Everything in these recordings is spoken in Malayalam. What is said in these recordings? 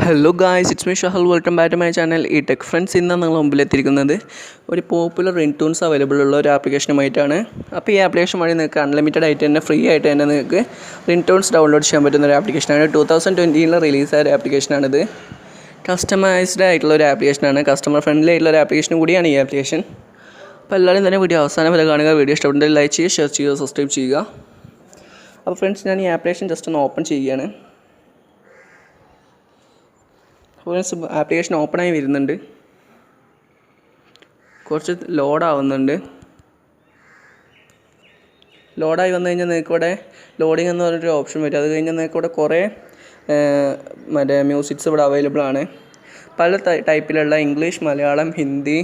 Hello guys, it's me Shahal. Welcome back to my channel ഈ ടെക് ഫ്രണ്ട്സ്. ഇന്നാണ് നിങ്ങൾ മുമ്പിലെത്തിയിരിക്കുന്നത് ഒരു പോപ്പുലർ റിംഗ്ടോൺസ് അവൈലബിൾ ഉള്ള ഒരു ആപ്ലിക്കേഷനുമായിട്ടാണ്. അപ്പോൾ ഈ ആപ്ലിക്കേഷൻ വഴി നിങ്ങൾക്ക് അൺലിമിറ്റഡ് ആയിട്ട് തന്നെ ഫ്രീ ആയിട്ട് തന്നെ നിങ്ങൾക്ക് റിംഗ്ടോൺസ് ഡൗൺലോഡ് ചെയ്യാൻ പറ്റുന്ന ഒരു ആപ്ലിക്കേഷനാണ്. 2020 റിലീസായ ഒരു ആപ്ലിക്കേഷനാണിത്. കസ്റ്റമൈസ്ഡ് ആയിട്ടുള്ള ഒരു ആപ്ലിക്കേഷനാണ്, കസ്റ്റമർ ഫ്രണ്ട്ലി ആയിട്ടുള്ള ഒരു ആപ്ലിക്കേഷൻ കൂടിയാണ് ഈ ആപ്ലിക്കേഷൻ. അപ്പോൾ എല്ലാവരും തന്നെ വീഡിയോ അവസാനം വരെ കാണുക. വീഡിയോ ഇഷ്ടപ്പെട്ടെങ്കിൽ ലൈക്ക് ചെയ്യുക, ഷെയർ ചെയ്യുക, സബ്സ്ക്രൈബ് ചെയ്യുക. അപ്പോൾ ഫ്രണ്ട്സ്, ഞാൻ ഈ ആപ്ലിക്കേഷൻ ജസ്റ്റ് ഒന്ന് ഓപ്പൺ ചെയ്യുകയാണ്. ആപ്ലിക്കേഷൻ ഓപ്പണായി വരുന്നുണ്ട്, കുറച്ച് ലോഡാവുന്നുണ്ട്. ലോഡായി വന്നു കഴിഞ്ഞാൽ നിങ്ങൾക്ക് ഇവിടെ ലോഡിംഗ് എന്ന് പറഞ്ഞൊരു ഓപ്ഷൻ വരും. അത് കഴിഞ്ഞാൽ നിങ്ങൾക്ക് ഇവിടെ കുറേ മ്യൂസിക്സ് ഇവിടെ അവൈലബിൾ ആണ്. പല ടൈപ്പിലുള്ള ഇംഗ്ലീഷ്, മലയാളം, ഹിന്ദി,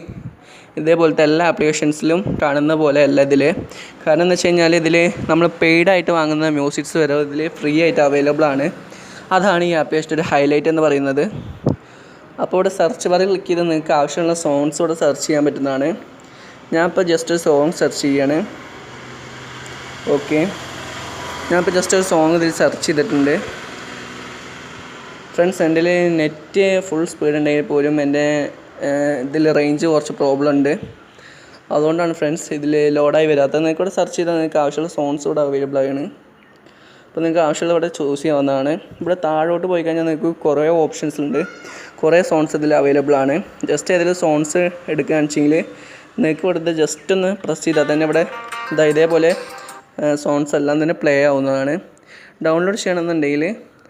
ഇതേപോലത്തെ എല്ലാ ആപ്ലിക്കേഷൻസിലും കാണുന്ന പോലെ അല്ല ഇതിൽ. കാരണം എന്ന് വെച്ച് കഴിഞ്ഞാൽ ഇതിൽ നമ്മൾ പെയ്ഡായിട്ട് വാങ്ങുന്ന മ്യൂസിക്സ് വരെ ഇതിൽ ഫ്രീ ആയിട്ട് അവൈലബിൾ ആണ്. അതാണ് ഈ ആപ്ലിക്കേഷൻ്റെ ഒരു ഹൈലൈറ്റ് എന്ന് പറയുന്നത്. അപ്പോൾ ഇവിടെ സെർച്ച് ബാറിൽ ക്ലിക്ക് ചെയ്ത് നിങ്ങൾക്ക് ആവശ്യമുള്ള സോങ്സ് ഇവിടെ സെർച്ച് ചെയ്യാൻ പറ്റുന്നതാണ്. ഞാനിപ്പോൾ ജസ്റ്റ് ഒരു സോങ് സെർച്ച് ചെയ്യാണ്. ഓക്കെ, ഞാനിപ്പോൾ ജസ്റ്റ് ഒരു സോങ് ഇതിൽ സെർച്ച് ചെയ്തിട്ടുണ്ട്. ഫ്രണ്ട്സ്, എൻ്റെ നെറ്റ് ഫുൾ സ്പീഡ് ഉണ്ടെങ്കിൽ പോലും എൻ്റെ ഇതിൽ റേഞ്ച് കുറച്ച് പ്രോബ്ലം ഉണ്ട്. അതുകൊണ്ടാണ് ഫ്രണ്ട്സ് ഇതിൽ ലോഡായി വരാത്തത്. നിങ്ങൾക്ക് ഇവിടെ സെർച്ച് ചെയ്താൽ നിങ്ങൾക്ക് ആവശ്യമുള്ള സോങ്സ് ഇവിടെ അവൈലബിൾ ആണ്. അപ്പോൾ നിങ്ങൾക്ക് ആവശ്യമുള്ള ഇവിടെ ചൂസ് ചെയ്യാവുന്നതാണ്. ഇവിടെ താഴോട്ട് പോയി കഴിഞ്ഞാൽ നിങ്ങൾക്ക് കുറേ ഓപ്ഷൻസ് ഉണ്ട്, കുറേ സോങ്സ് ഇതിൽ അവൈലബിൾ ആണ്. ജസ്റ്റ് ഏതെങ്കിലും സോങ്സ് എടുക്കുകയാണെന്ന് വെച്ചെങ്കിൽ നിങ്ങൾക്ക് ഇവിടുത്തെ ജസ്റ്റ് ഒന്ന് പ്രസ് ചെയ്താൽ തന്നെ ഇവിടെ ഇതേപോലെ സോങ്സ് എല്ലാം തന്നെ പ്ലേ ആവുന്നതാണ്. ഡൗൺലോഡ് ചെയ്യണമെന്നുണ്ടെങ്കിൽ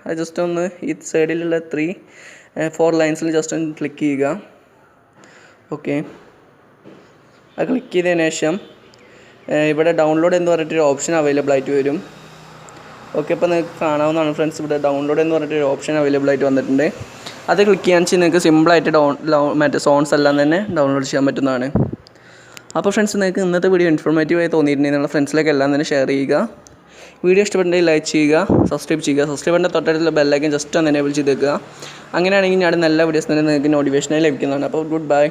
അത് ജസ്റ്റ് ഒന്ന് ഈ സൈഡിലുള്ള 3-4 ലൈൻസിൽ ജസ്റ്റ് ഒന്ന് ക്ലിക്ക് ചെയ്യുക. ഓക്കെ, അത് ക്ലിക്ക് ചെയ്തതിന് ശേഷം ഇവിടെ ഡൗൺലോഡ് എന്ന് പറഞ്ഞിട്ടൊരു ഓപ്ഷൻ അവൈലബിൾ ആയിട്ട് വരും. ഓക്കെ, അപ്പോൾ നിങ്ങൾക്ക് കാണാവുന്നതാണ് ഫ്രണ്ട്സ്, ഇവിടെ ഡൗൺലോഡ് എന്ന് പറഞ്ഞിട്ടൊരു ഓപ്ഷൻ അവൈലബിൾ ആയിട്ട് വന്നിട്ടുണ്ട്. അത് ക്ലിക്ക് ചെയ്യാൻ വെച്ചാൽ നിങ്ങൾക്ക് സിമ്പിളായിട്ട് സോങ്സ് എല്ലാം തന്നെ ഡൗൺലോഡ് ചെയ്യാൻ പറ്റുന്നതാണ്. അപ്പോൾ ഫ്രണ്ട്സ്, നിങ്ങൾക്ക് ഇന്നത്തെ വീഡിയോ ഇൻഫോർമേറ്റീവായി തോന്നിയിട്ടുണ്ടെങ്കിൽ നിങ്ങളുടെ ഫ്രണ്ട്സിലേക്ക് എല്ലാം തന്നെ ഷെയർ ചെയ്യുക. വീഡിയോ ഇഷ്ടപ്പെട്ടുണ്ടെങ്കിൽ ലൈക്ക് ചെയ്യുക, സബ്സ്ക്രൈബ് ചെയ്യുക. സബ്സ്ക്രൈബിൻ്റെ തൊട്ടടുത്തുള്ള ബെല്ലൈക്കൻ ജസ്റ്റ് ഒന്ന് എനേബിൾ ചെയ്തേക്കുക. അങ്ങനെയാണെങ്കിൽ ഞാൻ നല്ല വീഡിയോസ് തന്നെ നിങ്ങൾക്ക് നോട്ടിഫിക്കേഷനായി ലഭിക്കുന്നതാണ്. അപ്പോൾ ഗുഡ് ബൈ.